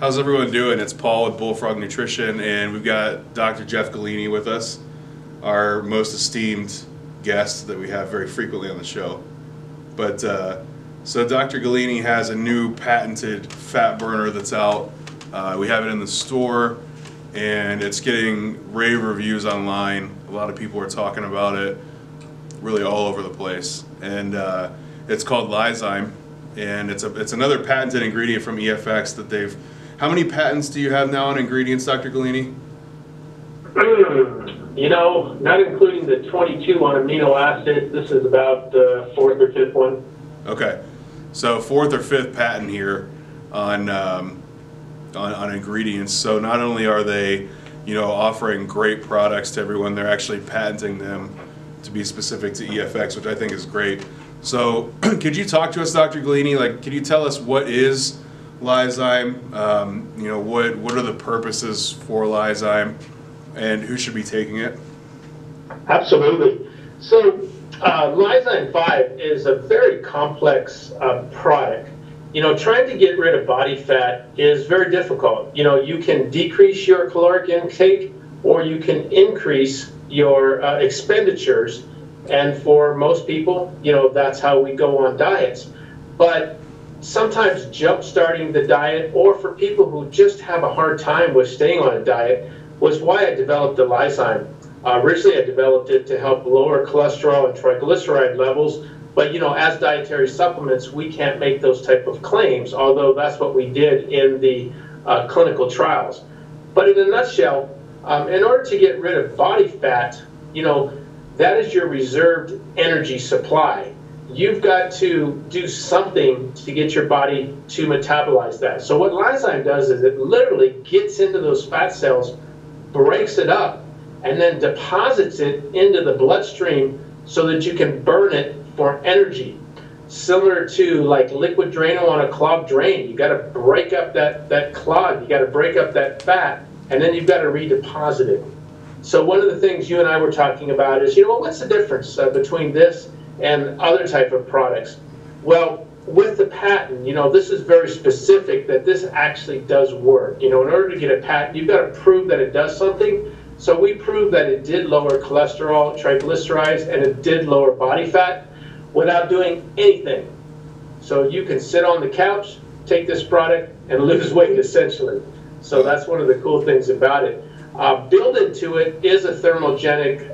How's everyone doing? It's Paul with Bullfrog Nutrition, and we've got Dr. Jeff Golini with us, our most esteemed guest that we have very frequently on the show. But so Dr. Golini has a new patented fat burner that's out. We have it in the store, and it's getting rave reviews online. A lot of people are talking about it, really all over the place. And it's called LYZME, and it's another patented ingredient from EFX that they've. How many patents do you have now on ingredients, Dr. Golini? You know, not including the 22 on amino acids, this is about the fourth or fifth one. Okay, so fourth or fifth patent here on ingredients. So not only are they, offering great products to everyone, they're actually patenting them to be specific to EFX, which I think is great. So could you talk to us, Dr. Golini? Like, could you tell us what is LYZME? What are the purposes for LYZME, and who should be taking it? Absolutely. So LYZME5 is a very complex product. Trying to get rid of body fat is very difficult. You can decrease your caloric intake, or you can increase your expenditures. And for most people, that's how we go on diets. But sometimes jump-starting the diet, or for people who just have a hard time with staying on a diet, was why I developed the LYZME. Originally, I developed it to help lower cholesterol and triglyceride levels, but as dietary supplements, we can't make those type of claims, although that's what we did in the clinical trials. But in a nutshell, in order to get rid of body fat, that is your reserved energy supply. You've got to do something to get your body to metabolize that. So what LYZME does is it literally gets into those fat cells, breaks it up, and then deposits it into the bloodstream so that you can burn it for energy. Similar to like liquid Drano on a clogged drain. You got to break up that clog, you got to break up that fat, and then you've got to redeposit it. So one of the things you and I were talking about is, what's the difference between this and other type of products? Well, with the patent, this is very specific that this actually does work. In order to get a patent, you've got to prove that it does something. So we proved that it did lower cholesterol, triglycerides, and it did lower body fat without doing anything. So you can sit on the couch, take this product, and lose weight essentially. So that's one of the cool things about it. Built into it is a thermogenic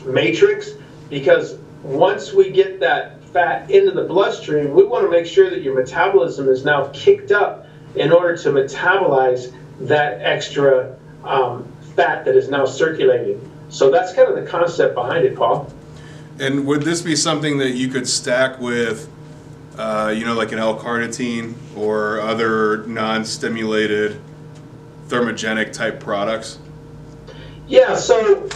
matrix, because once we get that fat into the bloodstream, we want to make sure that your metabolism is now kicked up in order to metabolize that extra fat that is now circulating. So that's kind of the concept behind it, Paul. And would this be something that you could stack with, like an L-carnitine or other non-stimulated thermogenic type products? Yeah, so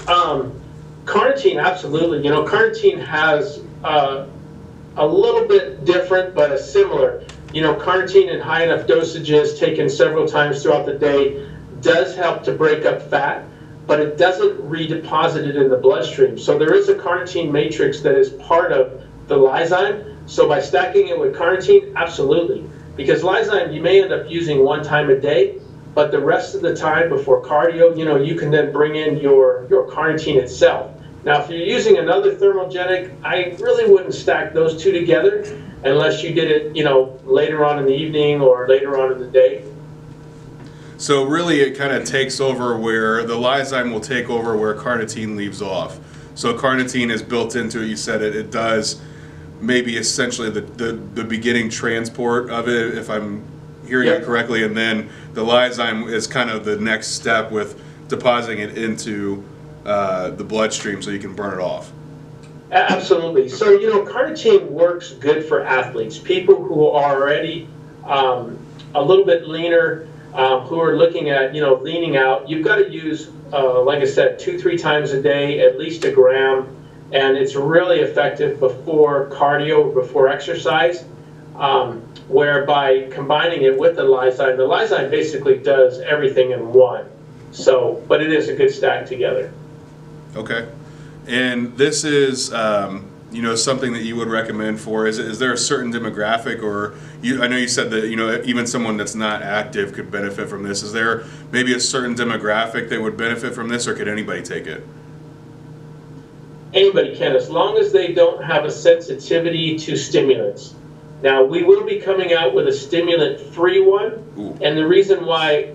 carnitine, absolutely. Carnitine has a little bit different, but a similar. Carnitine in high enough dosages, taken several times throughout the day, does help to break up fat, but it doesn't redeposit it in the bloodstream. So there is a carnitine matrix that is part of the LYZME. So by stacking it with carnitine, absolutely. Because LYZME, you may end up using one time a day, but the rest of the time before cardio, you can then bring in your carnitine itself. Now, if you're using another thermogenic, I really wouldn't stack those two together unless you did it, later on in the evening or later on in the day. So really it kind of takes over where the LYZME will take over where carnitine leaves off. So carnitine is built into it, you said it. It does maybe essentially the beginning transport of it, if I'm hearing it correctly, and then the LYZME is kind of the next step with depositing it into the bloodstream so you can burn it off. Absolutely. So, carnitine works good for athletes, people who are already a little bit leaner, who are looking at, leaning out. You've got to use, like I said, 2-3 times a day, at least a gram, and it's really effective before cardio, before exercise, whereby combining it with the LYZME basically does everything in one. So, but it is a good stack together. Okay. And this is you know, something that you would recommend for? Is there a certain demographic, or I know you said that, you know, even someone that's not active could benefit from this. Is there maybe a certain demographic that would benefit from this, or could anybody take it? Anybody can, as long as they don't have a sensitivity to stimulants. Now, we will be coming out with a stimulant-free one. Ooh. And the reason why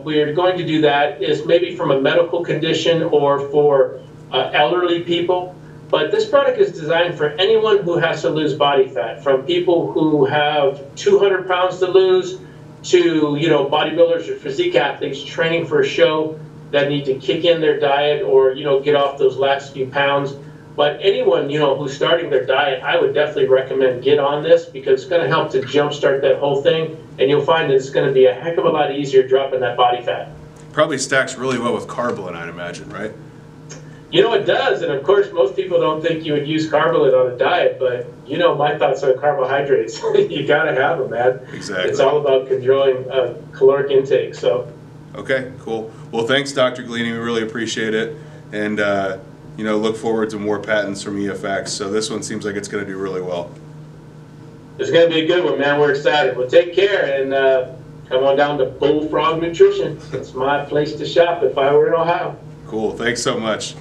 we're going to do that is maybe from a medical condition or for elderly people. But this product is designed for anyone who has to lose body fat, from people who have 200 pounds to lose to, you know, bodybuilders or physique athletes training for a show that need to kick in their diet or, you know, get off those last few pounds. But anyone, you know, who's starting their diet, I would definitely recommend get on this, because it's going to help to jumpstart that whole thing, and you'll find that it's going to be a heck of a lot easier dropping that body fat. Probably stacks really well with Carbolin, I'd imagine, right? You know, it does, and of course, most people don't think you would use Carbolin on a diet, but you know my thoughts on carbohydrates. You gotta have them, man. Exactly. It's all about controlling caloric intake. So. Okay, cool. Well, thanks, Dr. Golini. We really appreciate it, and you know, look forward to more patents from EFX. So this one seems like it's going to do really well. It's going to be a good one, man. We're excited. Well, take care, and come on down to Bullfrog Nutrition. It's my place to shop if I were in Ohio. Cool. Thanks so much.